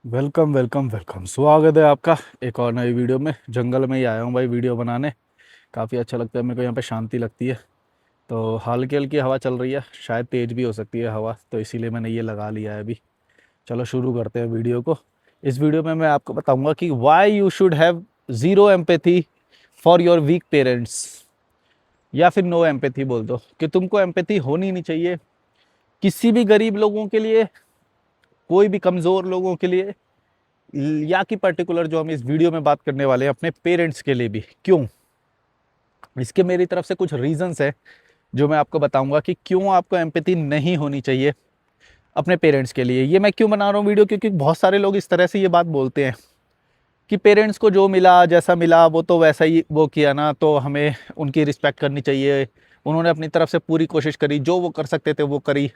Welcome welcome welcome, स्वागत है आपका एक और नई वीडियो में। जंगल में ही आया हूँ भाई वीडियो बनाने। काफ़ी अच्छा लगता है मेरे को, यहाँ पे शांति लगती है। तो हल्की हल्की हवा चल रही है, शायद तेज़ भी हो सकती है हवा, तो इसीलिए मैंने ये लगा लिया है अभी। चलो शुरू करते हैं वीडियो को। इस वीडियो में मैं आपको बताऊँगा कि why you should have zero empathy for your weak parents, या फिर नो एम्पैथी बोल दो कि तुमको एम्पैथी होनी नहीं चाहिए किसी भी गरीब लोगों के लिए, कोई भी कमज़ोर लोगों के लिए, या कि पर्टिकुलर जो हम इस वीडियो में बात करने वाले हैं अपने पेरेंट्स के लिए भी। क्यों? इसके मेरी तरफ से कुछ रीजंस है जो मैं आपको बताऊंगा कि क्यों आपको एम्पैथी नहीं होनी चाहिए अपने पेरेंट्स के लिए। ये मैं क्यों बना रहा हूँ वीडियो, क्योंकि बहुत सारे लोग इस तरह से ये बात बोलते हैं कि पेरेंट्स को जो मिला, जैसा मिला वो तो वैसा ही वो किया ना, तो हमें उनकी रिस्पेक्ट करनी चाहिए। उन्होंने अपनी तरफ से पूरी कोशिश करी, जो वो कर सकते थे वो करी।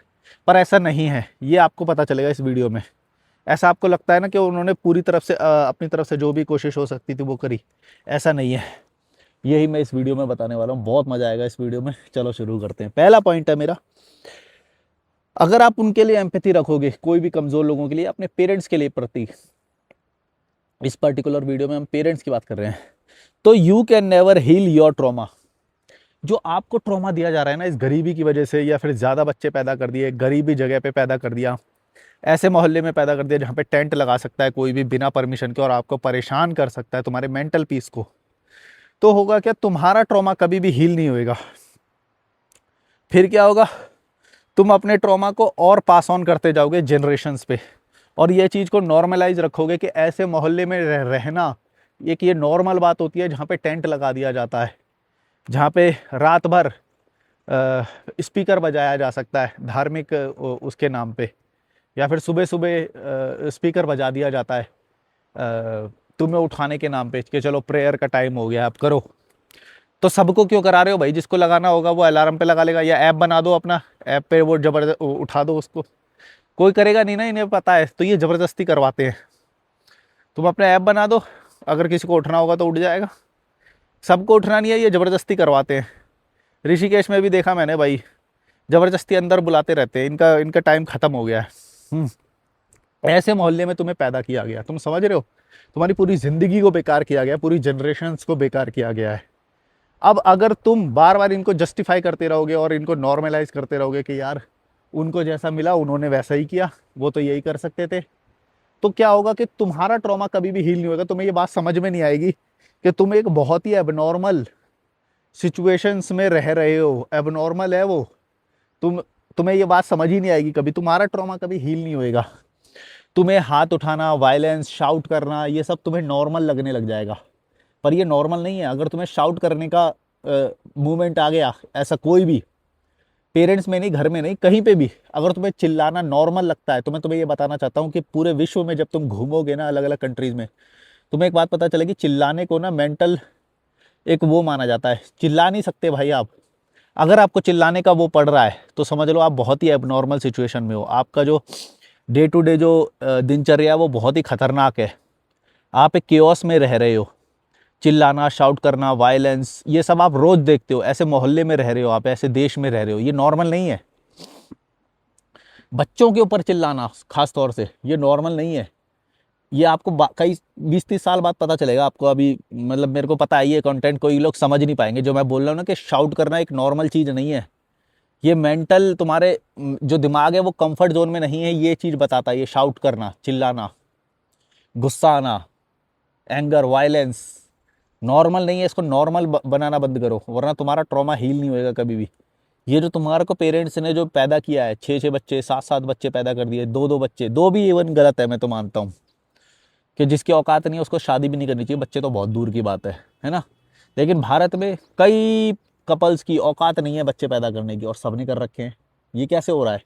पर ऐसा नहीं है, ये आपको पता चलेगा इस वीडियो में। ऐसा आपको लगता है ना कि उन्होंने पूरी तरफ से अपनी तरफ से जो भी कोशिश हो सकती थी वो करी, ऐसा नहीं है। यही मैं इस वीडियो में बताने वाला हूँ, बहुत मजा आएगा इस वीडियो में। चलो शुरू करते हैं। पहला पॉइंट है मेरा, अगर आप उनके लिए एम्पैथी रखोगे, कोई भी कमजोर लोगों के लिए, अपने पेरेंट्स के लिए प्रति, इस पर्टिकुलर वीडियो में हम पेरेंट्स की बात कर रहे हैं, तो you can never heal your trauma. जो आपको ट्रॉमा दिया जा रहा है ना इस गरीबी की वजह से, या फिर ज्यादा बच्चे पैदा कर दिए, गरीबी जगह पे पैदा कर दिया, ऐसे मोहल्ले में पैदा कर दिया जहाँ पे टेंट लगा सकता है कोई भी बिना परमिशन के और आपको परेशान कर सकता है, तुम्हारे मेंटल पीस को, तो होगा क्या, तुम्हारा ट्रॉमा कभी भी हील नहीं होएगा। फिर क्या होगा, तुम अपने ट्रॉमा को और पास ऑन करते जाओगे जनरेशन्स पे, और ये चीज़ को नॉर्मलाइज रखोगे कि ऐसे मोहल्ले में रहना एक ये नॉर्मल बात होती है, जहाँ पे टेंट लगा दिया जाता है, जहाँ पे रात भर स्पीकर बजाया जा सकता है धार्मिक उसके नाम पे, या फिर सुबह सुबह स्पीकर बजा दिया जाता है तुम्हें उठाने के नाम पे कि चलो प्रेयर का टाइम हो गया, आप करो। तो सबको क्यों करा रहे हो भाई? जिसको लगाना होगा वो अलार्म पे लगा लेगा, या ऐप बना दो अपना, ऐप पे वो जबरदस्त उठा दो उसको। कोई करेगा नहीं ना, इन्हें पता है, तो ये जबरदस्ती करवाते हैं। तुम अपने ऐप बना दो, अगर किसी को उठना होगा तो उठ जाएगा। सबको उठना नहीं है, ये जबरदस्ती करवाते हैं। ऋषिकेश में भी देखा मैंने भाई, जबरदस्ती अंदर बुलाते रहते हैं, इनका इनका टाइम खत्म हो गया है। ऐसे मोहल्ले में तुम्हें पैदा किया गया, तुम समझ रहे हो? तुम्हारी पूरी जिंदगी को बेकार किया गया, पूरी जनरेशन्स को बेकार किया गया है। अब अगर तुम बार बार इनको जस्टिफाई करते रहोगे और इनको नॉर्मलाइज करते रहोगे कि यार उनको जैसा मिला उन्होंने वैसा ही किया, वो तो यही कर सकते थे, तो क्या होगा कि तुम्हारा ट्रॉमा कभी भी हील नहीं होगा। तुम्हें ये बात समझ में नहीं आएगी कि तुम एक बहुत ही एबनॉर्मल सिचुएशंस में रह रहे हो, एबनॉर्मल है वो। तुम तुम्हें ये बात समझ ही नहीं आएगी कभी, तुम्हारा ट्रॉमा कभी हील नहीं होएगा। तुम्हें हाथ उठाना, वायलेंस, शाउट करना, ये सब तुम्हें नॉर्मल लगने लग जाएगा। पर ये नॉर्मल नहीं है। अगर तुम्हें शाउट करने का मूवमेंट आ गया, ऐसा कोई भी, पेरेंट्स में नहीं, घर में नहीं, कहीं पे भी, अगर तुम्हें चिल्लाना नॉर्मल लगता है, तो मैं तुम्हें ये बताना चाहता हूँ कि पूरे विश्व में जब तुम घूमोगे ना, अलग अलग कंट्रीज में, तुम्हें एक बात पता चलेगी, चिल्लाने को ना मेंटल एक वो माना जाता है। चिल्ला नहीं सकते भाई आप। अगर आपको चिल्लाने का वो पड़ रहा है तो समझ लो आप बहुत ही एबनॉर्मल सिचुएशन में हो। आपका जो डे टू डे जो दिनचर्या है वो बहुत ही खतरनाक है। आप एक केओस में रह रहे हो। चिल्लाना, शाउट करना, वायलेंस, ये सब आप रोज देखते हो। ऐसे मोहल्ले में रह रहे हो आप, ऐसे देश में रह रहे हो, ये नॉर्मल नहीं है। बच्चों के ऊपर चिल्लाना खास तौर से, ये नॉर्मल नहीं है। ये आपको कई 20-30 साल बाद पता चलेगा आपको। अभी मतलब मेरे को पता है ये कंटेंट कोई लोग समझ नहीं पाएंगे जो मैं बोल रहा हूँ ना, कि शाउट करना एक नॉर्मल चीज़ नहीं है। ये मेंटल तुम्हारे जो दिमाग है वो कंफर्ट जोन में नहीं है, ये चीज़ बताता है। ये शाउट करना, चिल्लाना, गुस्सा आना, एंगर, वायलेंस नॉर्मल नहीं है। इसको नॉर्मल बनाना बंद करो, वरना तुम्हारा ट्रॉमा हील नहीं होएगा कभी भी। ये जो तुम्हारे को पेरेंट्स ने जो पैदा किया है, 6-6 बच्चे, 7-7 बच्चे पैदा कर दिए, 2-2 बच्चे, दो भी इवन गलत है, मैं तो मानता हूँ कि जिसकी औकात नहीं है उसको शादी भी नहीं करनी चाहिए। बच्चे तो बहुत दूर की बात है ना। लेकिन भारत में कई कपल्स की औकात नहीं है बच्चे पैदा करने की, और सबने कर रखे हैं। ये कैसे हो रहा है?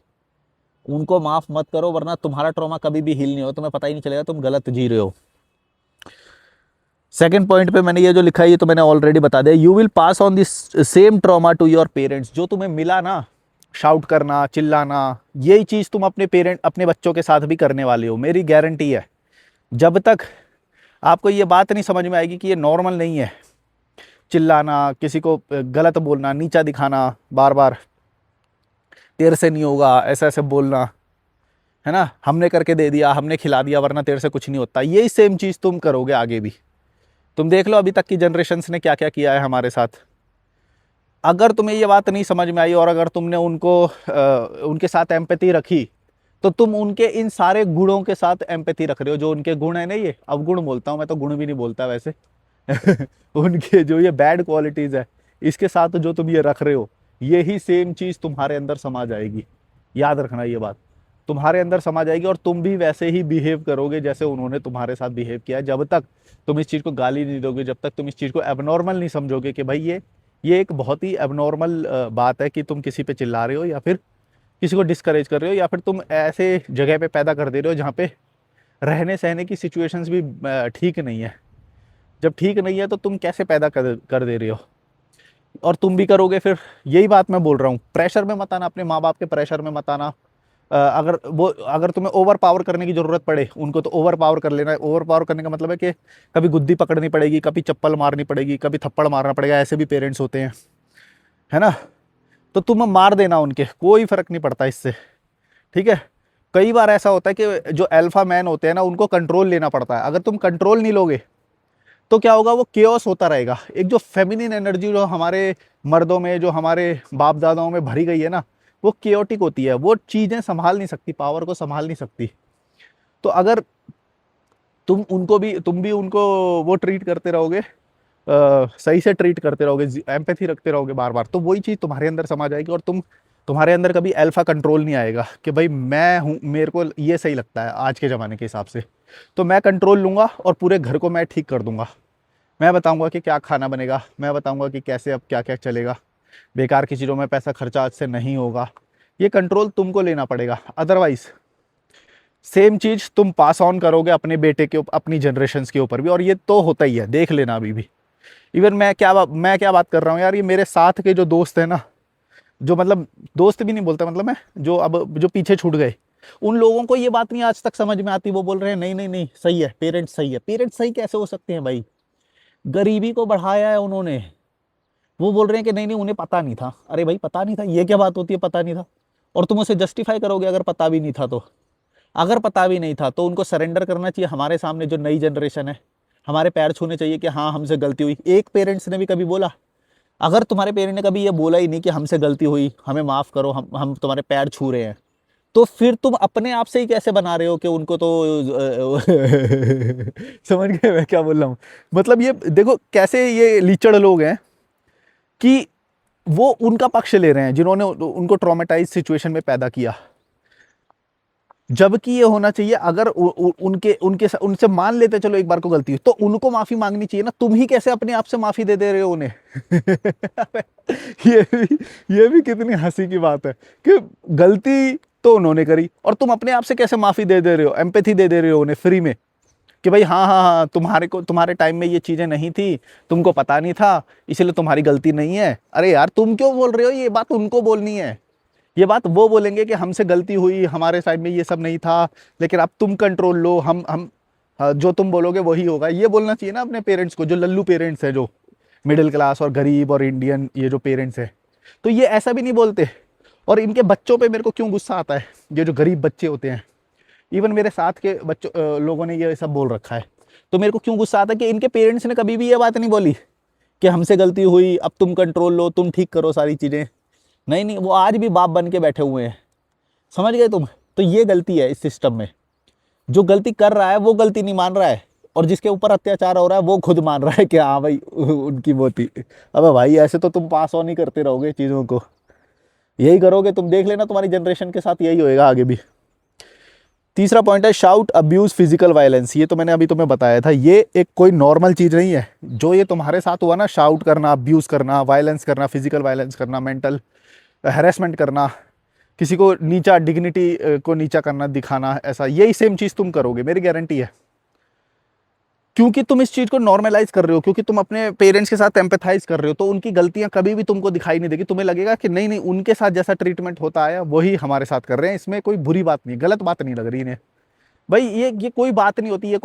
उनको माफ मत करो, वरना तुम्हारा ट्रॉमा कभी भी हील नहीं हो, तुम्हें पता ही नहीं चलेगा तुम गलत जी रहे हो। सेकेंड पॉइंट पे मैंने ये जो लिखा है ये तो मैंने ऑलरेडी बता दिया। You will pass on this same trauma to your parents. जो तुम्हें मिला ना, शाउट करना, चिल्लाना, यही चीज़ तुम अपने बच्चों के साथ भी करने वाले हो, मेरी गारंटी है। जब तक आपको ये बात नहीं समझ में आएगी कि ये नॉर्मल नहीं है, चिल्लाना, किसी को गलत बोलना, नीचा दिखाना, बार बार तेरे से नहीं होगा, ऐसा ऐसे बोलना, है ना, हमने करके दे दिया, हमने खिला दिया, वरना तेरे से कुछ नहीं होता। यही सेम चीज़ तुम करोगे आगे भी। तुम देख लो अभी तक की जनरेशन्स ने क्या क्या किया है हमारे साथ। अगर तुम्हें ये बात नहीं समझ में आई और अगर तुमने उनके साथ एम्पैथी रखी, तो तुम उनके इन सारे गुणों के साथ एम्पैथी रख रहे हो। जो उनके गुण है ना, ये अवगुण बोलता हूँ मैं, तो गुण भी नहीं बोलता वैसे उनके जो ये बैड क्वालिटीज है, इसके साथ जो तुम ये रख रहे हो, यही सेम चीज तुम्हारे अंदर समा जाएगी। याद रखना ये बात, तुम्हारे अंदर समा जाएगी और तुम भी वैसे ही बिहेव करोगे जैसे उन्होंने तुम्हारे साथ बिहेव किया है। जब तक तुम इस चीज को गाली नहीं दोगे, जब तक तुम इस चीज को एबनॉर्मल नहीं समझोगे कि भाई ये एक बहुत ही एबनॉर्मल बात है कि तुम किसी पे चिल्ला रहे हो या फिर किसी को डिस्करेज कर रहे हो, या फिर तुम ऐसे जगह पे पैदा कर दे रहे हो जहाँ पे रहने सहने की सिचुएशंस भी ठीक नहीं है। जब ठीक नहीं है तो तुम कैसे पैदा कर दे रहे हो, और तुम भी करोगे फिर। यही बात मैं बोल रहा हूँ, प्रेशर में मत आना, अपने माँ बाप के प्रेशर में मत आना। अगर तुम्हें ओवर पावर करने की जरूरत पड़े उनको, तो ओवर पावर कर लेना है। ओवर पावर करने का मतलब है कि कभी गुद्दी पकड़नी पड़ेगी, कभी चप्पल मारनी पड़ेगी, कभी थप्पड़ मारना पड़ेगा। ऐसे भी पेरेंट्स होते हैं, है ना। तो तुम मार देना उनके, कोई फर्क नहीं पड़ता इससे, ठीक है। कई बार ऐसा होता है कि जो अल्फा मैन होते हैं ना, उनको कंट्रोल लेना पड़ता है। अगर तुम कंट्रोल नहीं लोगे तो क्या होगा, वो केओस होता रहेगा। एक जो फेमिनिन एनर्जी जो हमारे मर्दों में, जो हमारे बाप दादाओं में भरी गई है ना, वो केओटिक होती है। वो चीजें संभाल नहीं सकती, पावर को संभाल नहीं सकती। तो अगर तुम भी उनको वो ट्रीट करते रहोगे, सही से ट्रीट करते रहोगे, एम्पैथी रखते रहोगे बार बार, तो वही चीज तुम्हारे अंदर समा जाएगी। और तुम्हारे अंदर कभी अल्फा कंट्रोल नहीं आएगा कि भाई मैं हूं, मेरे को ये सही लगता है आज के ज़माने के हिसाब से, तो मैं कंट्रोल लूंगा और पूरे घर को मैं ठीक कर दूंगा। मैं बताऊंगा कि क्या खाना बनेगा, मैं बताऊंगा कि कैसे अब क्या क्या चलेगा, बेकार की चीज़ों में पैसा खर्चा आज से नहीं होगा। ये कंट्रोल तुमको लेना पड़ेगा। अदरवाइज सेम चीज तुम पास ऑन करोगे अपने बेटे के अपनी जनरेशन के ऊपर भी, और ये तो होता ही है, देख लेना अभी भी। इवन मैं क्या बात कर रहा हूँ यार, ये मेरे साथ के जो दोस्त है ना, जो मतलब दोस्त भी नहीं बोलता, मतलब मैं जो पीछे छूट गए, उन लोगों को ये बात नहीं आज तक समझ में आती। वो बोल रहे हैं नहीं नहीं नहीं, सही है, पेरेंट्स सही है। पेरेंट्स सही कैसे हो सकते हैं भाई, गरीबी को बढ़ाया है उन्होंने। वो बोल रहे हैं कि नहीं नहीं, उन्हें पता नहीं था। अरे भाई, पता नहीं था, ये क्या बात होती है, पता नहीं था? और तुम उसे जस्टिफाई करोगे अगर पता भी नहीं था तो? अगर पता भी नहीं था तो उनको सरेंडर करना चाहिए हमारे सामने, जो नई जनरेशन है। हमारे पैर छूने चाहिए कि हाँ, हमसे गलती हुई। एक पेरेंट्स ने भी कभी बोला? अगर तुम्हारे पेरेंट ने कभी ये बोला ही नहीं कि हमसे गलती हुई, हमें माफ करो, हम तुम्हारे पैर छू रहे हैं, तो फिर तुम अपने आप से ही कैसे बना रहे हो कि उनको तो समझ गए मैं क्या बोल रहा हूँ? मतलब ये देखो कैसे ये लीचड़ लोग हैं कि वो उनका पक्ष ले रहे हैं जिन्होंने उनको ट्रॉमेटाइज सिचुएशन में पैदा किया। जबकि ये होना चाहिए, अगर उनसे मान लेते चलो एक बार को गलती हुई, तो उनको माफी मांगनी चाहिए ना। तुम ही कैसे अपने आप से माफी दे रहे हो उन्हें? ये भी कितनी हंसी की बात है कि गलती तो उन्होंने करी और तुम अपने आप से कैसे माफी दे रहे हो, एम्पैथी दे रहे हो उन्हें फ्री में, कि भाई हाँ हाँ हाँ, तुम्हारे टाइम में ये चीजें नहीं थी, तुमको पता नहीं था, इसलिए तुम्हारी गलती नहीं है। अरे यार, तुम क्यों बोल रहे हो? ये बात उनको बोलनी है। ये बात वो बोलेंगे कि हमसे गलती हुई, हमारे साइड में ये सब नहीं था, लेकिन अब तुम कंट्रोल लो, हम हाँ, जो तुम बोलोगे वही होगा। ये बोलना चाहिए ना अपने पेरेंट्स को, जो लल्लू पेरेंट्स है, जो मिडिल क्लास और गरीब और इंडियन ये जो पेरेंट्स है, तो ये ऐसा भी नहीं बोलते। और इनके बच्चों पे मेरे को क्यों गुस्सा आता है, ये जो गरीब बच्चे होते हैं, इवन मेरे साथ के बच्चों लोगों ने ये सब बोल रखा है, तो मेरे को क्यों गुस्सा आता है कि इनके पेरेंट्स ने कभी भी ये बात नहीं बोली कि हमसे गलती हुई, अब तुम कंट्रोल लो, तुम ठीक करो सारी चीज़ें। नहीं नहीं, वो आज भी बाप बन के बैठे हुए हैं। समझ गए तुम? तो ये गलती है इस सिस्टम में। जो गलती कर रहा है वो गलती नहीं मान रहा है, और जिसके ऊपर अत्याचार हो रहा है वो खुद मान रहा है कि हाँ भाई उनकी वो थी। अबे भाई, ऐसे तो तुम पास ऑन ही करते रहोगे चीज़ों को, यही करोगे तुम, देख लेना तुम्हारी जनरेशन के साथ यही होएगा आगे भी। तीसरा पॉइंट है शाउट, अब्यूज, फिजिकल वायलेंस। ये तो मैंने अभी तुम्हें बताया था, ये एक कोई नॉर्मल चीज़ नहीं है। जो ये तुम्हारे साथ हुआ ना, शाउट करना, अब्यूज करना, वायलेंस करना, फिजिकल वायलेंस करना, मेंटल हैरेसमेंट करना, किसी को नीचा, डिग्निटी को नीचा करना, दिखाना, ऐसा, यही सेम चीज़ तुम करोगे, मेरी गारंटी है। क्योंकि तुम इस चीज़ को नॉर्मलाइज कर रहे हो, क्योंकि तुम अपने पेरेंट्स के साथ एम्पैथाइज कर रहे हो, तो उनकी गलतियां कभी भी तुमको दिखाई नहीं देगी। तुम्हें लगेगा कि नहीं नहीं, उनके साथ जैसा ट्रीटमेंट होता है वही हमारे साथ कर रहे हैं, इसमें कोई बुरी बात नहीं, गलत बात नहीं लग रही इन्हें। भाई ये कोई बात नहीं होती, ये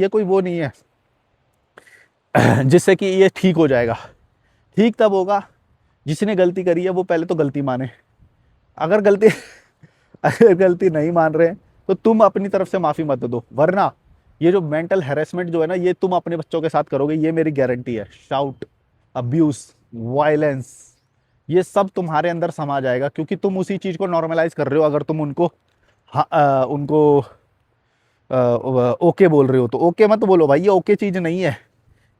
कोई वो नहीं है जिससे कि ये ठीक हो जाएगा। ठीक तब होगा जिसने गलती करी है वो पहले तो गलती माने। अगर गलती अगर गलती नहीं मान रहे हैं तो तुम अपनी तरफ से माफी मत दो, वरना ये जो मेंटल हैरेसमेंट जो है ना, ये तुम अपने बच्चों के साथ करोगे, ये मेरी गारंटी है। शाउट, अब्यूज, वायलेंस, ये सब तुम्हारे अंदर समा जाएगा, क्योंकि तुम उसी चीज को नॉर्मलाइज कर रहे हो। अगर तुम उनको उनको ओके बोल रहे हो तो ओके मत बोलो भाई, ये ओके चीज नहीं है,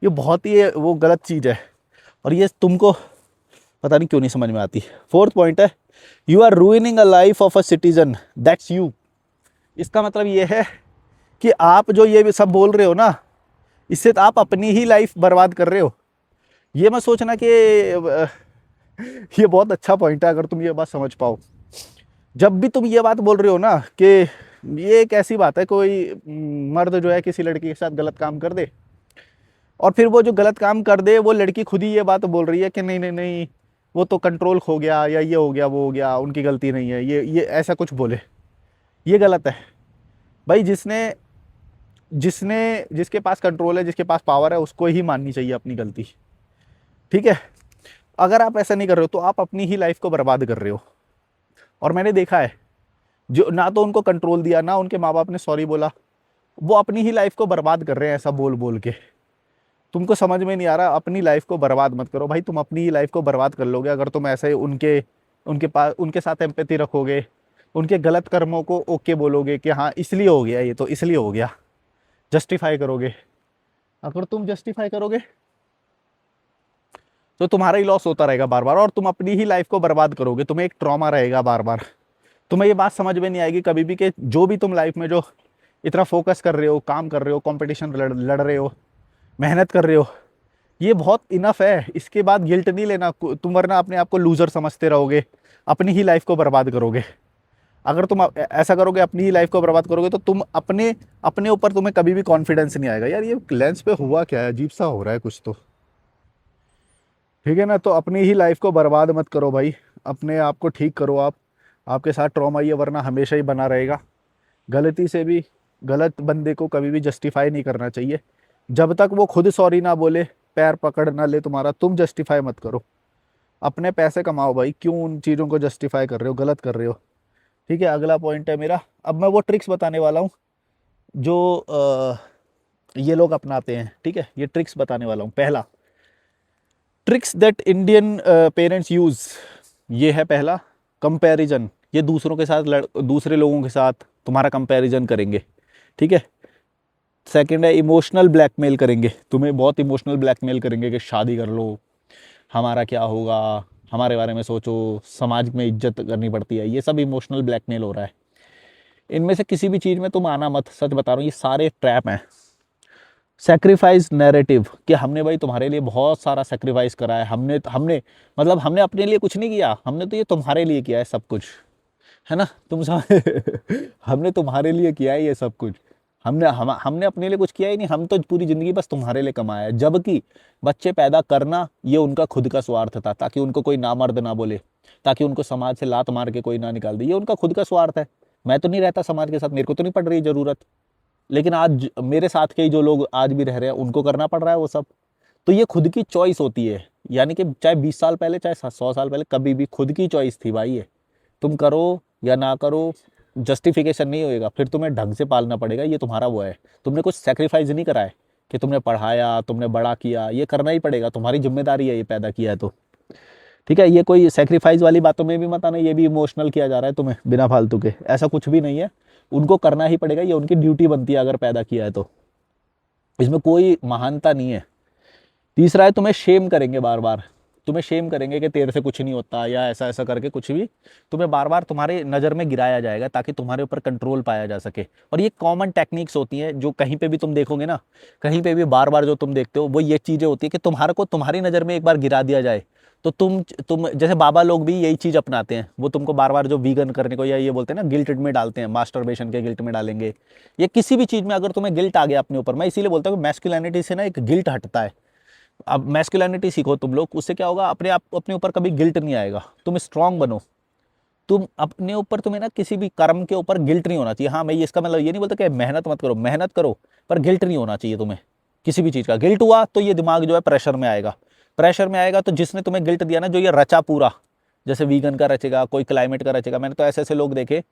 ये बहुत ही वो गलत चीज है, और ये तुमको पता नहीं क्यों नहीं समझ में आती। फोर्थ पॉइंट है, you are ruining a life of a citizen, that's you. इसका मतलब ये है कि आप जो ये सब बोल रहे हो ना, इससे तो आप अपनी ही लाइफ बर्बाद कर रहे हो। ये मत सोचना कि ये बहुत अच्छा पॉइंट है अगर तुम ये बात समझ पाओ। जब भी तुम ये बात बोल रहे हो ना कि ये एक ऐसी बात है, कोई मर्द जो है किसी लड़की के साथ गलत काम कर दे, और फिर वो जो गलत काम कर दे, वो लड़की खुद ही ये बात बोल रही है कि नहीं नहीं नहीं, वो तो कंट्रोल खो गया, या ये हो गया वो हो गया, उनकी गलती नहीं है, ये ऐसा कुछ बोले, ये गलत है भाई। जिसने जिसने जिसके पास कंट्रोल है, जिसके पास पावर है, उसको ही माननी चाहिए अपनी गलती, ठीक है। अगर आप ऐसा नहीं कर रहे हो तो आप अपनी ही लाइफ को बर्बाद कर रहे हो। और मैंने देखा है, जो ना तो उनको कंट्रोल दिया, ना उनके माँ बाप ने सॉरी बोला, वो अपनी ही लाइफ को बर्बाद कर रहे हैं ऐसा बोल बोल के। तुमको समझ में नहीं आ रहा, अपनी लाइफ को बर्बाद मत करो भाई, तुम अपनी ही लाइफ को बर्बाद कर लोगे अगर तुम ऐसे उनके उनके पास उनके साथ एम्पैथी रखोगे, उनके गलत कर्मों को ओके बोलोगे कि हाँ इसलिए हो गया, ये तो इसलिए हो गया, जस्टिफाई करोगे। अगर तुम जस्टिफाई करोगे तो तुम्हारा ही लॉस होता रहेगा बार बार, और तुम अपनी ही लाइफ को बर्बाद करोगे, तुम्हें एक ट्रॉमा रहेगा बार बार। तुम्हें ये बात समझ में नहीं आएगी कभी भी कि जो भी तुम लाइफ में जो इतना फोकस कर रहे हो, काम कर रहे हो, कंपटीशन लड़ रहे हो, मेहनत कर रहे हो, ये बहुत इनफ है। इसके बाद गिल्ट नहीं लेना तुम, वरना अपने आप को लूजर समझते रहोगे, अपनी ही लाइफ को बर्बाद करोगे। अगर तुम ऐसा करोगे, अपनी ही लाइफ को बर्बाद करोगे, तो तुम अपने अपने ऊपर तुम्हें कभी भी कॉन्फिडेंस नहीं आएगा। यार ये लेंस पे हुआ क्या है, अजीब सा हो रहा है कुछ तो, ठीक है ना। तो अपनी ही लाइफ को बर्बाद मत करो भाई, अपने आप को ठीक करो। आप, आपके साथ ट्रॉमा ये वरना हमेशा ही बना रहेगा। गलती से भी गलत बंदे को कभी भी जस्टिफाई नहीं करना चाहिए, जब तक वो खुद सॉरी ना बोले, पैर पकड़ ना ले तुम्हारा, तुम जस्टिफाई मत करो। अपने पैसे कमाओ भाई, क्यों उन चीज़ों को जस्टिफाई कर रहे हो, गलत कर रहे हो, ठीक है। अगला पॉइंट है मेरा, अब मैं वो ट्रिक्स बताने वाला हूँ जो ये लोग अपनाते हैं, ठीक है। ये ट्रिक्स बताने वाला हूँ। पहला, tricks that Indian parents use, ये है पहला, कंपैरिजन। ये दूसरों के साथ दूसरे लोगों के साथ तुम्हारा कंपैरिजन करेंगे, ठीक है। सेकंड है, इमोशनल ब्लैकमेल करेंगे, तुम्हें बहुत इमोशनल ब्लैकमेल करेंगे कि शादी कर लो, हमारा क्या होगा, हमारे बारे में सोचो, समाज में इज्जत करनी पड़ती है। ये सब इमोशनल ब्लैकमेल हो रहा है। इनमें से किसी भी चीज़ में तुम आना मत, सच बता रहा हूँ, ये सारे ट्रैप हैं। सेक्रीफाइस नैरेटिव, कि हमने भाई तुम्हारे लिए बहुत सारा सेक्रीफाइस करा है, हमने हमने मतलब हमने अपने लिए कुछ नहीं किया, हमने तो ये तुम्हारे लिए किया है सब कुछ, है ना। तुम समझ हमने तुम्हारे लिए किया है ये सब कुछ, हमने अपने लिए कुछ किया ही नहीं, हम तो पूरी ज़िंदगी बस तुम्हारे लिए कमाया है। जबकि बच्चे पैदा करना ये उनका खुद का स्वार्थ था, ताकि उनको कोई नामर्द ना बोले, ताकि उनको समाज से लात मार के कोई ना निकाल दे, ये उनका खुद का स्वार्थ है। मैं तो नहीं रहता समाज के साथ, मेरे को तो नहीं पड़ रही ज़रूरत, लेकिन आज मेरे साथ के ही जो लोग आज भी रह रहे हैं उनको करना पड़ रहा है वो सब। तो ये खुद की चॉइस होती है, यानी कि चाहे 20 साल पहले, चाहे 100 साल पहले, कभी भी खुद की चॉइस थी भाई। ये तुम करो या ना करो, जस्टिफिकेशन नहीं होएगा, फिर तुम्हें ढंग से पालना पड़ेगा, ये तुम्हारा वो है। तुमने कुछ सेक्रीफाइस नहीं करा है कि तुमने पढ़ाया, तुमने बड़ा किया, ये करना ही पड़ेगा, तुम्हारी जिम्मेदारी है ये पैदा किया है तो, ठीक है। ये कोई सेक्रीफाइस वाली बातों में भी मत आना, ये भी इमोशनल किया जा रहा है तुम्हें बिना फालतू के, ऐसा कुछ भी नहीं है। उनको करना ही पड़ेगा, ये उनकी ड्यूटी बनती है अगर पैदा किया है तो, इसमें कोई महानता नहीं है। तीसरा है, तुम्हें शेम करेंगे बार बार, तुम्हें शेम करेंगे कि तेरे से कुछ नहीं होता, या ऐसा ऐसा करके कुछ भी तुम्हें बार बार तुम्हारे नज़र में गिराया जाएगा, ताकि तुम्हारे ऊपर कंट्रोल पाया जा सके। और ये कॉमन टेक्निक्स होती हैं, जो कहीं पे भी तुम देखोगे ना, कहीं पे भी बार बार जो तुम देखते हो, वो ये चीज़ें होती है कि तुम्हारे को तुम्हारी नज़र में एक बार गिरा दिया जाए, तो तुम जैसे बाबा लोग भी यही चीज़ अपनाते हैं, वो तुमको बार बार जो वीगन करने को, या ये बोलते हैं ना गिल्ट में डालते हैं, मास्टरबेशन के गिल्ट में डालेंगे, या किसी भी चीज़ में अगर तुम्हें गिल्ट आ गया अपने ऊपर। मैं इसीलिए बोलता हूँ कि मैस्कुलिनिटी से ना एक गिल्ट हटता है। अब मैस्कुलिनिटी सीखो तुम लोग, उससे क्या होगा, अपने आप अपने ऊपर कभी गिल्ट नहीं आएगा, तुम स्ट्रांग बनो। तुम अपने ऊपर, तुम्हें ना किसी भी कर्म के ऊपर गिल्ट नहीं होना चाहिए। हाँ, मैं इसका मतलब ये नहीं बोलता कि मेहनत मत करो, मेहनत करो, पर गिल्ट नहीं होना चाहिए तुम्हें किसी भी चीज़ का। गिल्ट हुआ तो ये दिमाग जो है प्रेशर में आएगा, प्रेशर में आएगा तो जिसने तुम्हें गिल्ट दिया ना, जो ये रचा पूरा, जैसे वीगन का रचेगा, कोई क्लाइमेट का रचेगा। मैंने तो ऐसे ऐसे लोग देखे।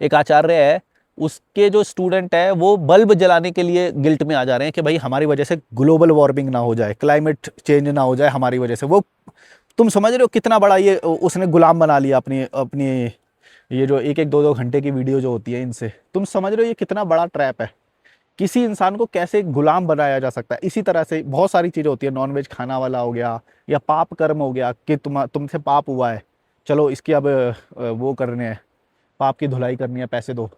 एक आचार्य है, उसके जो स्टूडेंट है वो बल्ब जलाने के लिए गिल्ट में आ जा रहे हैं कि भाई हमारी वजह से ग्लोबल वार्मिंग ना हो जाए, क्लाइमेट चेंज ना हो जाए हमारी वजह से। वो तुम समझ रहे हो कितना बड़ा ये उसने गुलाम बना लिया अपनी अपनी ये जो एक एक दो दो घंटे की वीडियो जो होती है इनसे। तुम समझ रहे हो ये कितना बड़ा ट्रैप है। किसी इंसान को कैसे गुलाम बनाया जा सकता है। इसी तरह से बहुत सारी चीज़ें होती है, नॉनवेज खाना वाला हो गया, या पाप कर्म हो गया कि तुमसे पाप हुआ है, चलो इसकी अब वो करने हैं, पाप की धुलाई करनी है, पैसे दो।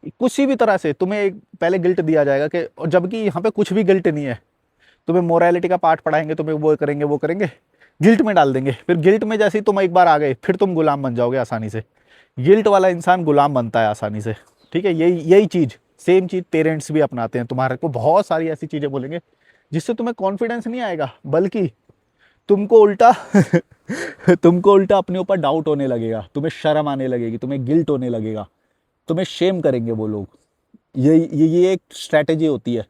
किसी भी तरह से तुम्हें एक पहले गिल्ट दिया जाएगा कि, और जबकि यहाँ पे कुछ भी गिल्ट नहीं है। तुम्हें मोरालिटी का पाठ पढ़ाएंगे, तुम्हें वो करेंगे, गिल्ट में डाल देंगे। फिर गिल्ट में जैसे ही तुम एक बार आ गए फिर तुम गुलाम बन जाओगे आसानी से। गिल्ट वाला इंसान गुलाम बनता है आसानी से। ठीक है, यही यही चीज़, सेम चीज़ पेरेंट्स भी अपनाते हैं। तुम्हारे को बहुत सारी ऐसी चीज़ें बोलेंगे जिससे तुम्हें कॉन्फिडेंस नहीं आएगा, बल्कि तुमको उल्टा तुमको उल्टा अपने ऊपर डाउट होने लगेगा, तुम्हें शर्म आने लगेगी, तुम्हें गिल्ट होने लगेगा, तुम्हें शेम करेंगे वो लोग। ये एक स्ट्रैटेजी होती है।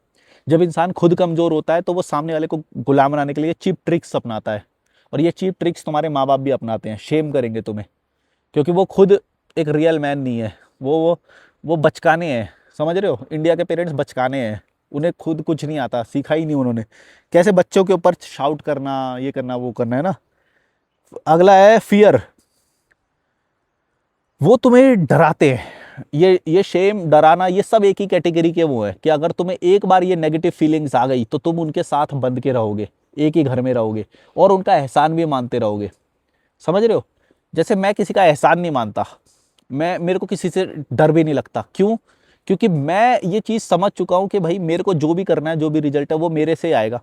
जब इंसान खुद कमज़ोर होता है तो वो सामने वाले को गुलाम बनाने के लिए चीप ट्रिक्स अपनाता है। और ये चीप ट्रिक्स तुम्हारे माँ बाप भी अपनाते हैं, शेम करेंगे तुम्हें, क्योंकि वो खुद एक रियल मैन नहीं है। वो बचकाने हैं, समझ रहे हो। इंडिया के पेरेंट्स बचकाने हैं, उन्हें खुद कुछ नहीं आता, सीखा ही नहीं उन्होंने कैसे बच्चों के ऊपर शाउट करना, ये करना, वो करना, है ना। अगला है फियर। वो तुम्हें डराते हैं। ये शेम, डराना, ये सब एक ही कैटेगरी के वो है कि अगर तुम्हें एक बार ये नेगेटिव फीलिंग्स आ गई तो तुम उनके साथ बंध के रहोगे, एक ही घर में रहोगे और उनका एहसान भी मानते रहोगे। समझ रहे हो। जैसे मैं किसी का एहसान नहीं मानता, मेरे को किसी से डर भी नहीं लगता। क्यों? क्योंकि मैं ये चीज़ समझ चुका हूँ कि भाई मेरे को जो भी करना है, जो भी रिजल्ट है वो मेरे से आएगा।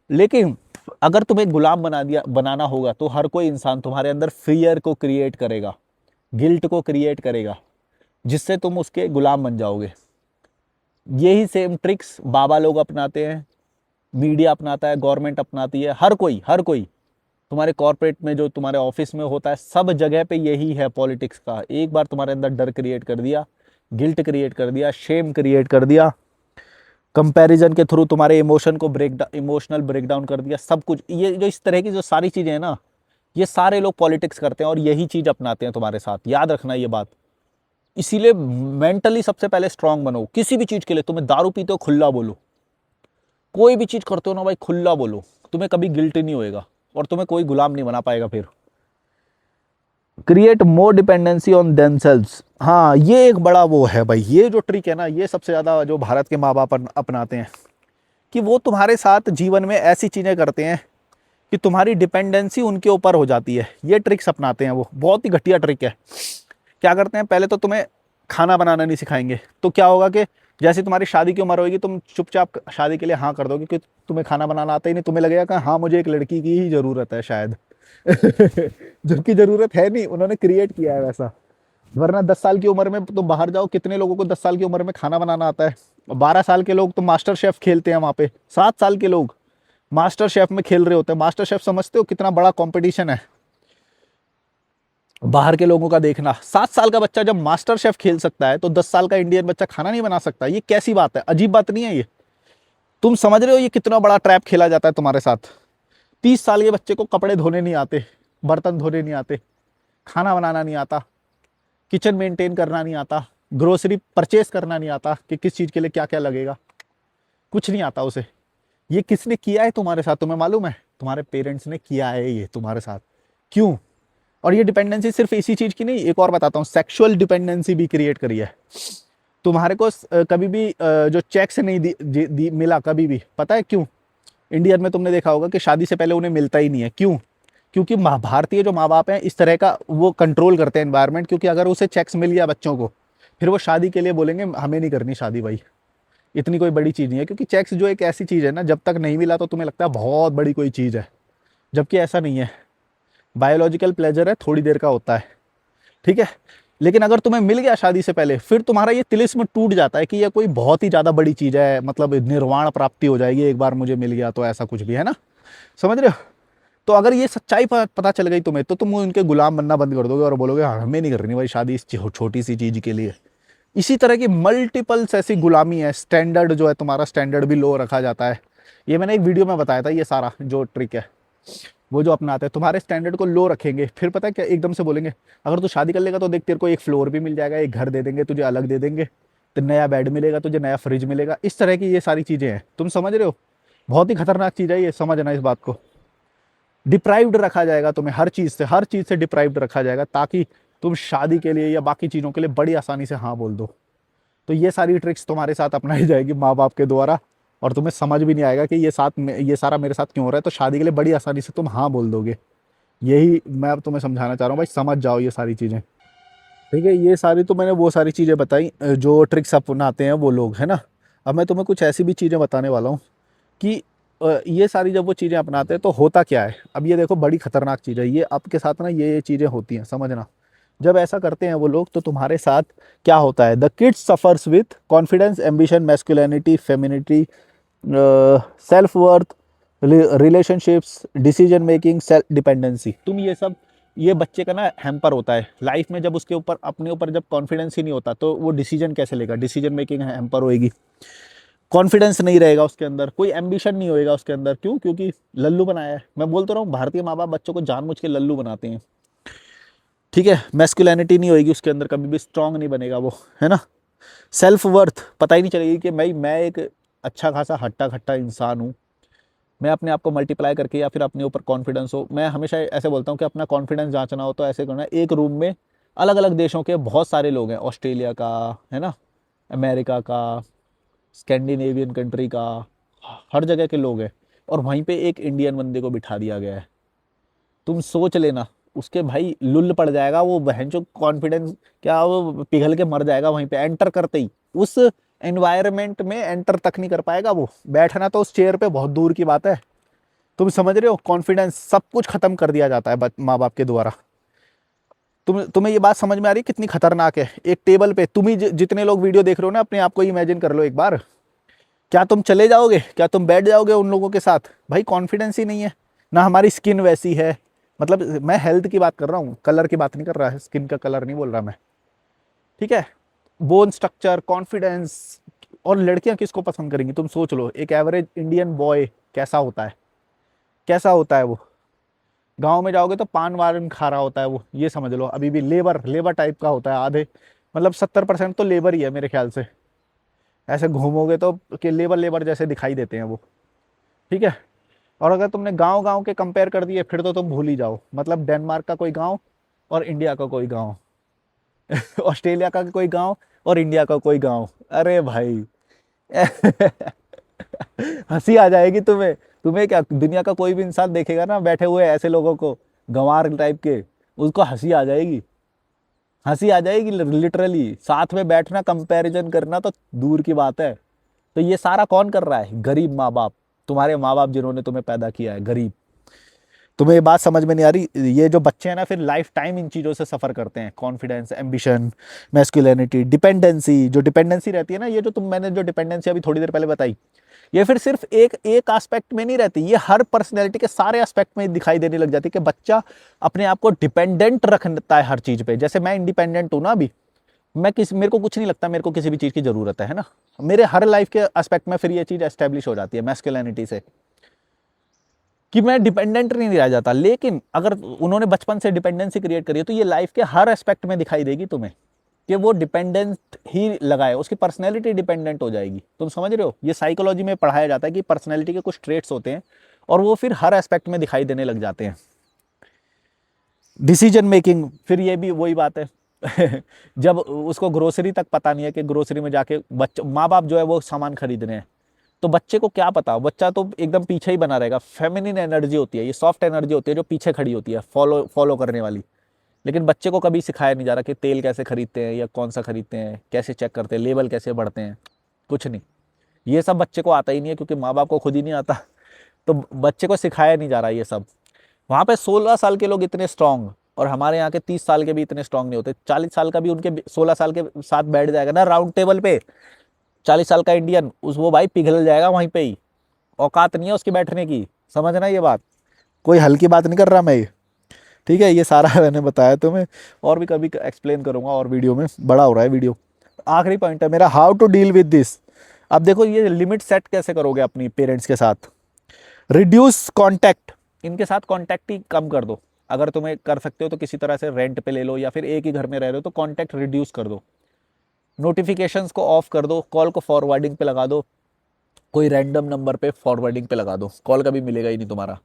लेकिन अगर तुम्हें गुलाम बनाना होगा तो हर कोई इंसान तुम्हारे अंदर फियर को क्रिएट करेगा, गिल्ट को क्रिएट करेगा, जिससे तुम उसके गुलाम बन जाओगे। यही सेम ट्रिक्स बाबा लोग अपनाते हैं, मीडिया अपनाता है, गवर्नमेंट अपनाती है, हर कोई तुम्हारे कॉर्पोरेट में, जो तुम्हारे ऑफिस में होता है, सब जगह पे यही है पॉलिटिक्स का। एक बार तुम्हारे अंदर डर क्रिएट कर दिया, गिल्ट क्रिएट कर दिया, शेम क्रिएट कर दिया, कंपैरिजन के थ्रू तुम्हारे इमोशनल ब्रेकडाउन कर दिया, सब कुछ। ये जो इस तरह की जो सारी चीज़ें हैं ना, ये सारे लोग पॉलिटिक्स करते हैं और यही चीज़ अपनाते हैं तुम्हारे साथ। याद रखना ये बात। इसीलिए मेंटली सबसे पहले स्ट्रांग बनो। किसी भी चीज़ के लिए, तुम्हें दारू पीते हो खुल्ला बोलो, कोई भी चीज़ करते हो ना भाई खुल्ला बोलो, तुम्हें कभी गिल्ट नहीं होएगा और तुम्हें कोई गुलाम नहीं बना पाएगा। फिर create more dependency on themselves. हाँ, ये एक बड़ा वो है भाई, ये जो ट्रिक है ना, ये सबसे ज़्यादा जो भारत के माँ बाप अपनाते हैं कि वो तुम्हारे साथ जीवन में ऐसी चीज़ें करते हैं कि तुम्हारी डिपेंडेंसी उनके ऊपर हो जाती है। ये ट्रिक्स अपनाते हैं वो, बहुत ही घटिया ट्रिक है। क्या करते हैं, पहले तो तुम्हें खाना बनाना नहीं सिखाएंगे। तो क्या होगा कि जैसे तुम्हारी शादी की उम्र होगी, तुम चुपचाप शादी के लिए हाँ कर दोगे क्योंकि तुम्हें खाना बनाना आता ही नहीं। तुम्हें लगेगा कि हाँ मुझे एक लड़की की ही ज़रूरत है शायद जबकि ज़रूरत है नहीं, उन्होंने क्रिएट किया है वैसा। वरना 10 साल की उम्र में तुम बाहर जाओ, कितने लोगों को 10 साल की उम्र में खाना बनाना आता है। 12 साल के लोग तो मास्टर शेफ खेलते हैं वहाँ पे, 7 साल के लोग मास्टर शेफ में खेल रहे होते हैं। मास्टर शेफ समझते हो कितना बड़ा कंपटीशन है बाहर के लोगों का। देखना, 7 साल का बच्चा जब मास्टर शेफ खेल सकता है तो 10 साल का इंडियन बच्चा खाना नहीं बना सकता। ये कैसी बात है, अजीब बात नहीं है ये। तुम समझ रहे हो ये कितना बड़ा ट्रैप खेला जाता है तुम्हारे साथ। 30 साल के बच्चे को कपड़े धोने नहीं आते, बर्तन धोने नहीं आते, खाना बनाना नहीं आता, किचन मेंटेन करना नहीं आता, ग्रोसरी परचेस करना नहीं आता कि किस चीज़ के लिए क्या क्या लगेगा, कुछ नहीं आता उसे। ये किसने किया है तुम्हारे साथ, तुम्हें मालूम है? तुम्हारे पेरेंट्स ने किया है ये तुम्हारे साथ। क्यों? और ये डिपेंडेंसी सिर्फ इसी चीज़ की नहीं, एक और बताता हूँ, सेक्सुअल डिपेंडेंसी भी क्रिएट करी है। तुम्हारे को कभी भी जो चेक से नहीं मिला कभी भी, पता है क्यों? इंडियन में तुमने देखा होगा कि शादी से पहले उन्हें मिलता ही नहीं है। क्यों? क्योंकि भारतीय जो माँ बाप हैं इस तरह का वो कंट्रोल करते हैं एनवायरनमेंट। क्योंकि अगर उसे चेक्स मिल गया बच्चों को, फिर वो शादी के लिए बोलेंगे हमें नहीं करनी शादी भाई, इतनी कोई बड़ी चीज़ नहीं है। क्योंकि चेक्स जो एक ऐसी चीज़ है ना, जब तक नहीं मिला तो तुम्हें लगता है बहुत बड़ी कोई चीज़ है, जबकि ऐसा नहीं है। बायोलॉजिकल प्लेजर है, थोड़ी देर का होता है, ठीक है। लेकिन अगर तुम्हें मिल गया शादी से पहले, फिर तुम्हारा ये तिलिस्म टूट जाता है कि यह कोई बहुत ही ज़्यादा बड़ी चीज़ है, मतलब निर्वाण प्राप्ति हो जाएगी एक बार मुझे मिल गया तो, ऐसा कुछ भी है ना, समझ रहे हो। तो अगर ये सच्चाई पता चल गई तुम्हें, तो तुम उनके गुलाम बनना बंद कर दोगे और बोलोगे हाँ हमें नहीं करनी भाई शादी इस छोटी सी चीज़ के लिए। इसी तरह की मल्टीपल्स ऐसी गुलामी है। स्टैंडर्ड जो है तुम्हारा, स्टैंडर्ड भी लो रखा जाता है। ये मैंने एक वीडियो में बताया था, ये सारा जो ट्रिक है। वो जो अपनाते हैं तुम्हारे स्टैंडर्ड को लो रखेंगे, फिर पता है क्या एकदम से बोलेंगे, अगर तू शादी कर लेगा तो देख तेरे को एक फ्लोर भी मिल जाएगा, एक घर दे देंगे तुझे अलग दे देंगे, तो नया बेड मिलेगा तुझे, नया फ्रिज मिलेगा, इस तरह की ये सारी चीजें हैं। तुम समझ रहे हो? बहुत ही खतरनाक चीज है ये, समझना इस बात को। डिप्राइव्ड रखा जाएगा तुम्हें हर चीज से, हर चीज से डिप्राइव्ड रखा जाएगा, ताकि तुम शादी के लिए या बाकी चीजों के लिए बड़ी आसानी से हाँ बोल दो। तो ये सारी ट्रिक्स तुम्हारे साथ अपनाई जाएगी माँ बाप के द्वारा, और तुम्हें समझ भी नहीं आएगा कि ये सारा मेरे साथ क्यों हो रहा है, तो शादी के लिए बड़ी आसानी से तुम हाँ बोल दोगे। यही मैं अब तुम्हें समझाना चाह रहा हूँ भाई, समझ जाओ ये सारी चीज़ें। ठीक है, ये सारी तो मैंने वो सारी चीज़ें बताई जो ट्रिक्स अपनाते हैं वो लोग, है ना। अब मैं तुम्हें कुछ ऐसी भी चीज़ें बताने वाला हूँ कि ये सारी जब वो चीज़ें अपनाते हैं तो होता क्या है। अब ये देखो बड़ी खतरनाक चीज़ है ये, आपके साथ ना ये चीज़ें होती हैं, समझना। जब ऐसा करते हैं वो लोग तो तुम्हारे साथ क्या होता है, the kids suffers with confidence, ambition, masculinity, femininity, self worth, relationships, decision making, self dependency. तुम ये सब, ये बच्चे का ना हैम्पर होता है लाइफ में। जब उसके ऊपर अपने ऊपर जब कॉन्फिडेंस ही नहीं होता तो वो डिसीजन कैसे लेगा, डिसीजन मेकिंग हैम्पर होएगी, कॉन्फिडेंस नहीं रहेगा उसके अंदर, कोई एम्बिशन नहीं होएगा उसके अंदर। क्यों? क्योंकि लल्लू बनाया है। मैं बोलता रहा हूँ, भारतीय माँ बाप बच्चों को जानबूझ के लल्लू बनाते हैं। ठीक है, मैस्कुलिनिटी नहीं होएगी उसके अंदर, कभी भी स्ट्रांग नहीं बनेगा वो, है ना। सेल्फ वर्थ पता ही नहीं चलेगी कि मैं एक अच्छा खासा हट्टा खट्टा इंसान हूँ, मैं अपने आप को मल्टीप्लाई करके, या फिर अपने ऊपर कॉन्फिडेंस हो। मैं हमेशा ऐसे बोलता हूँ कि अपना कॉन्फिडेंस जांचना हो तो ऐसे करना, एक रूम में अलग अलग देशों के बहुत सारे लोग हैं, ऑस्ट्रेलिया का, है ना, अमेरिका का, स्कैंडिनेवियन कंट्री का, हर जगह के लोग हैं, और वहीं पे एक इंडियन बंदे को बिठा दिया गया है। तुम सोच लेना, उसके भाई लुल पड़ जाएगा वो, बहन जो कॉन्फिडेंस क्या, वो पिघल के मर जाएगा वहीं पे एंटर करते ही। उस एनवायरनमेंट में एंटर तक नहीं कर पाएगा वो, बैठना तो उस चेयर पे बहुत दूर की बात है। तुम समझ रहे हो, कॉन्फिडेंस सब कुछ खत्म कर दिया जाता है माँ बाप के द्वारा। तुम्हें ये बात समझ में आ रही है कितनी खतरनाक है? एक टेबल पे तुम ही जितने लोग वीडियो देख रहे हो ना, अपने आप को इमेजिन कर लो एक बार, क्या तुम चले जाओगे, क्या तुम बैठ जाओगे उन लोगों के साथ? भाई कॉन्फिडेंस ही नहीं है ना, हमारी स्किन वैसी है। मतलब मैं हेल्थ की बात कर रहा हूँ, कलर की बात नहीं कर रहा है, स्किन का कलर नहीं बोल रहा मैं। ठीक है, बोन स्ट्रक्चर, कॉन्फिडेंस। और लड़कियां किसको पसंद करेंगी? तुम सोच लो, एक एवरेज इंडियन बॉय कैसा होता है, कैसा होता है वो? गांव में जाओगे तो पान वान खा रहा होता है वो, ये समझ लो। अभी भी लेबर लेबर टाइप का होता है आधे, मतलब 70% तो लेबर ही है मेरे ख्याल से। ऐसे घूमोगे तो कि लेबर लेबर जैसे दिखाई देते हैं वो। ठीक है, और अगर तुमने गांव गांव के कंपेयर कर दिए फिर तो तुम भूल ही जाओ। मतलब डेनमार्क का कोई गांव और इंडिया का कोई गांव, ऑस्ट्रेलिया का कोई गांव और इंडिया का कोई गांव, अरे भाई हंसी आ जाएगी तुम्हें। तुम्हें क्या, दुनिया का कोई भी इंसान देखेगा ना बैठे हुए ऐसे लोगों को, गंवार टाइप के, उसको हंसी आ जाएगी, हंसी आ जाएगी लिटरली। साथ में बैठना, कंपैरिजन करना तो दूर की बात है। तो ये सारा कौन कर रहा है? गरीब माँ बाप, तुम्हारे माँ बाप जिन्होंने तुम्हें पैदा किया है, गरीब। तुम्हें ये बात समझ में नहीं आ रही? ये जो बच्चे हैं ना, फिर लाइफ टाइम इन चीज़ों से सफ़र करते हैं, कॉन्फिडेंस, एम्बिशन, मैस्कुलिनिटी, डिपेंडेंसी। जो डिपेंडेंसी रहती है ना, ये जो मैंने जो डिपेंडेंसी अभी थोड़ी देर पहले बताई, ये फिर सिर्फ एक एक एस्पेक्ट में नहीं रहती, ये हर पर्सनैलिटी के सारे एस्पेक्ट में दिखाई देने लग जाती है कि बच्चा अपने आप को डिपेंडेंट रखता है हर चीज़ पे। जैसे मैं इंडिपेंडेंट हूँ ना अभी, मेरे को कुछ नहीं लगता मेरे को किसी भी चीज़ की ज़रूरत है ना। मेरे हर लाइफ के एस्पेक्ट में फिर ये चीज़ एस्टेब्लिश हो जाती है मैस्कुलिनिटी से, कि मैं डिपेंडेंट नहीं रह जाता। लेकिन अगर उन्होंने बचपन से डिपेंडेंसी क्रिएट करी है तो ये लाइफ के हर एस्पेक्ट में दिखाई देगी तुम्हें कि वो डिपेंडेंट ही लगाए, उसकी पर्सनैलिटी डिपेंडेंट हो जाएगी। तुम समझ रहे हो? ये साइकोलॉजी में पढ़ाया जाता है कि पर्सनैलिटी के कुछ ट्रेट्स होते हैं और वो फिर हर एस्पेक्ट में दिखाई देने लग जाते हैं। डिसीजन मेकिंग, फिर ये भी वही बात है जब उसको ग्रोसरी तक पता नहीं है कि ग्रोसरी में जाके बच्चा, माँ बाप जो है वो सामान खरीद रहे हैं, तो बच्चे को क्या पता, बच्चा तो एकदम पीछे ही बना रहेगा। फेमिनिन एनर्जी होती है ये, सॉफ्ट एनर्जी होती है जो पीछे खड़ी होती है, फॉलो फॉलो करने वाली। लेकिन बच्चे को कभी सिखाया नहीं जा रहा कि तेल कैसे खरीदते हैं या कौन सा खरीदते हैं, कैसे चेक करते हैं, लेबल कैसे बढ़ते हैं, कुछ नहीं। ये सब बच्चे को आता ही नहीं है क्योंकि माँ बाप को खुद ही नहीं आता। तो बच्चे को सिखाया नहीं जा रहा ये सब। वहाँ पे 16 साल के लोग इतने स्ट्रांग, और हमारे यहाँ के 30 साल के भी इतने स्ट्रांग नहीं होते। 40 साल का भी उनके 16 साल के साथ बैठ जाएगा ना राउंड टेबल पे, 40 साल का इंडियन, उस वो भाई पिघल जाएगा वहीं पे ही। औकात नहीं है उसकी बैठने की, समझना ये बात। कोई हल्की बात नहीं कर रहा मैं ये। ठीक है, ये सारा मैंने बताया तुम्हें, और भी कभी एक्सप्लेन करूंगा और वीडियो में, बड़ा हो रहा है वीडियो। आखिरी पॉइंट है मेरा, how to deal with this. अब देखो ये लिमिट सेट कैसे करोगे अपनी पेरेंट्स के साथ। रिड्यूस कांटेक्ट, इनके साथ कॉन्टैक्ट ही कम कर दो। अगर तुम्हें कर सकते हो तो किसी तरह से रेंट पे ले लो, या फिर एक ही घर में रह रहे हो तो कॉन्टैक्ट रिड्यूस कर दो, नोटिफिकेशंस को ऑफ कर दो, कॉल को फॉरवर्डिंग पे लगा दो, कोई रैंडम नंबर पे फॉरवर्डिंग पे लगा दो, कॉल कभी मिलेगा ही नहीं तुम्हारा।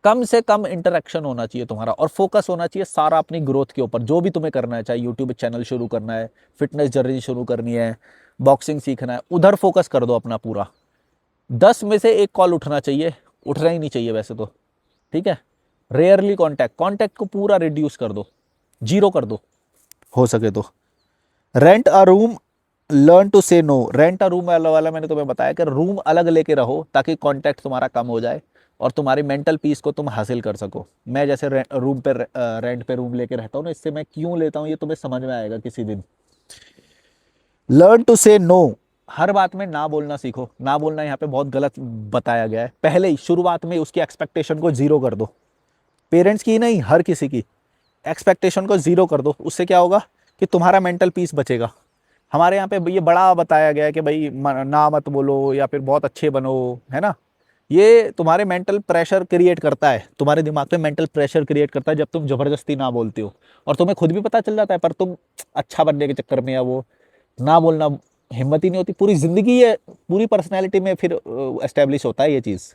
कम से कम इंटरेक्शन होना चाहिए तुम्हारा, और फोकस होना चाहिए सारा अपनी ग्रोथ के ऊपर। जो भी तुम्हें करना है, चाहे यूट्यूब चैनल शुरू करना है, फिटनेस जर्नी शुरू करनी है, बॉक्सिंग सीखना है, उधर फोकस कर दो अपना पूरा। 10 में से एक कॉल उठना चाहिए, उठना ही नहीं चाहिए वैसे तो, ठीक है। रेयरली कॉन्टैक्ट, कॉन्टैक्ट को पूरा रिड्यूस कर दो, जीरो कर दो हो सके तो। Rent a room, learn to say no. Rent a room वाला मैंने तुम्हें बताया कि रूम अलग लेके रहो, ताकि कांटेक्ट तुम्हारा कम हो जाए और तुम्हारी मेंटल पीस को तुम हासिल कर सको। मैं जैसे रूम पे रेंट पे रूम लेके रहता हूँ ना, इससे मैं क्यों लेता हूँ ये तुम्हें समझ में आएगा किसी दिन। लर्न टू से नो, हर बात में ना बोलना सीखो। ना बोलना यहाँ पे बहुत गलत बताया गया है। पहले ही शुरुआत में उसकी एक्सपेक्टेशन को जीरो कर दो, पेरेंट्स की नहीं, हर किसी की एक्सपेक्टेशन को जीरो कर दो। उससे क्या होगा कि तुम्हारा मेंटल पीस बचेगा। हमारे यहाँ पे ये बड़ा बताया गया है कि भाई ना मत बोलो, या फिर बहुत अच्छे बनो, है ना। ये तुम्हारे मेंटल प्रेशर क्रिएट करता है, तुम्हारे दिमाग पे मेंटल प्रेशर क्रिएट करता है जब तुम जबरदस्ती ना बोलते हो, और तुम्हें खुद भी पता चल जाता है, पर तुम अच्छा बनने के चक्कर में या वो ना बोलना, हिम्मत ही नहीं होती। पूरी जिंदगी ये पूरी पर्सनैलिटी में फिर एस्टेब्लिश होता है ये चीज़,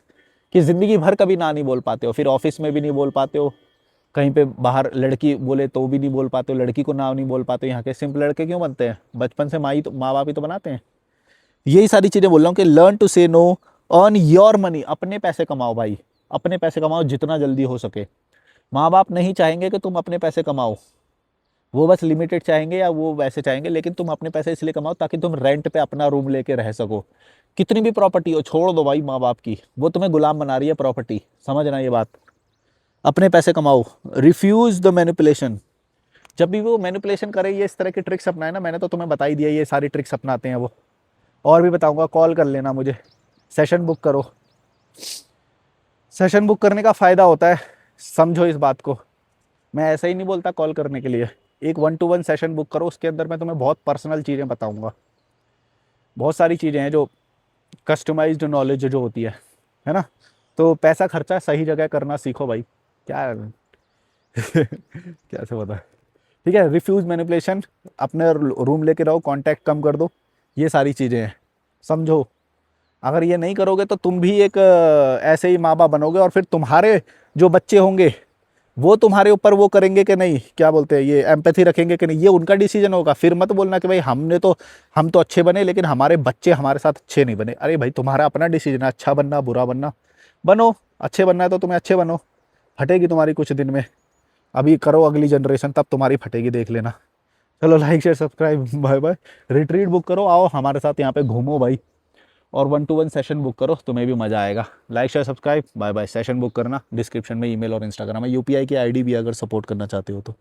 कि जिंदगी भर कभी ना नहीं बोल पाते हो, फिर ऑफिस में भी नहीं बोल पाते हो, कहीं पे बाहर लड़की बोले तो भी नहीं बोल पाते हो, लड़की को ना नहीं बोल पाते हो। यहाँ के सिंपल लड़के क्यों बनते हैं, बचपन से माँ बाप ही तो बनाते हैं। यही सारी चीजें बोल रहा हूँ कि learn to say no, earn your money, अपने पैसे कमाओ भाई, अपने पैसे कमाओ जितना जल्दी हो सके। माँ बाप नहीं चाहेंगे कि तुम अपने पैसे कमाओ, वो बस लिमिटेड चाहेंगे, या वो वैसे चाहेंगे, लेकिन तुम अपने पैसे इसलिए कमाओ ताकि तुम रेंट पे अपना रूम लेके रह सको। कितनी भी प्रॉपर्टी हो, छोड़ दो भाई माँ बाप की, वो तुम्हें गुलाम बना रही है प्रॉपर्टी, समझना ये बात। अपने पैसे कमाओ, रिफ्यूज द मैनिपुलेशन। जब भी वो मैनिपुलेशन करे, ये इस तरह की ट्रिक्स अपनाए ना, मैंने तो तुम्हें बता ही दिया ये सारी ट्रिक्स अपनाते हैं वो। और भी बताऊंगा, कॉल कर लेना मुझे, सेशन बुक करो। सेशन बुक करने का फ़ायदा होता है, समझो इस बात को। मैं ऐसा ही नहीं बोलता कॉल करने के लिए, एक 1-to-1 सेशन बुक करो, उसके अंदर मैं तुम्हें बहुत पर्सनल चीज़ें बताऊंगा। बहुत सारी चीज़ें हैं जो कस्टमाइज्ड नॉलेज जो होती है ना। तो पैसा खर्चा सही जगह करना सीखो भाई। क्या कैसे बता, ठीक है। रिफ्यूज मैनिपुलेशन, अपने रूम लेके रहो, कांटेक्ट कम कर दो, ये सारी चीज़ें हैं, समझो। अगर ये नहीं करोगे तो तुम भी एक ऐसे ही माँ बाप बनोगे, और फिर तुम्हारे जो बच्चे होंगे वो तुम्हारे ऊपर वो करेंगे कि नहीं, क्या बोलते हैं, ये एम्पैथी रखेंगे कि नहीं, ये उनका डिसीजन होगा। फिर मत बोलना कि भाई हम तो अच्छे बने लेकिन हमारे बच्चे हमारे साथ अच्छे नहीं बने। अरे भाई, तुम्हारा अपना डिसीजन है, अच्छा बनना बुरा बनना, बनो। अच्छे बनना है तो तुम्हें अच्छे बनो, फटेगी तुम्हारी कुछ दिन में। अभी करो अगली जनरेशन, तब तुम्हारी फटेगी, देख लेना। चलो, like share subscribe, bye bye. Retreat book करो, आओ हमारे साथ यहाँ पे घूमो भाई, और 1-to-1 सेशन बुक करो, तुम्हें भी मज़ा आएगा। Like share subscribe, bye bye. Session book करना, डिस्क्रिप्शन में ईमेल और इंस्टाग्राम है, यूपीआई की आईडी भी अगर सपोर्ट करना चाहते हो तो।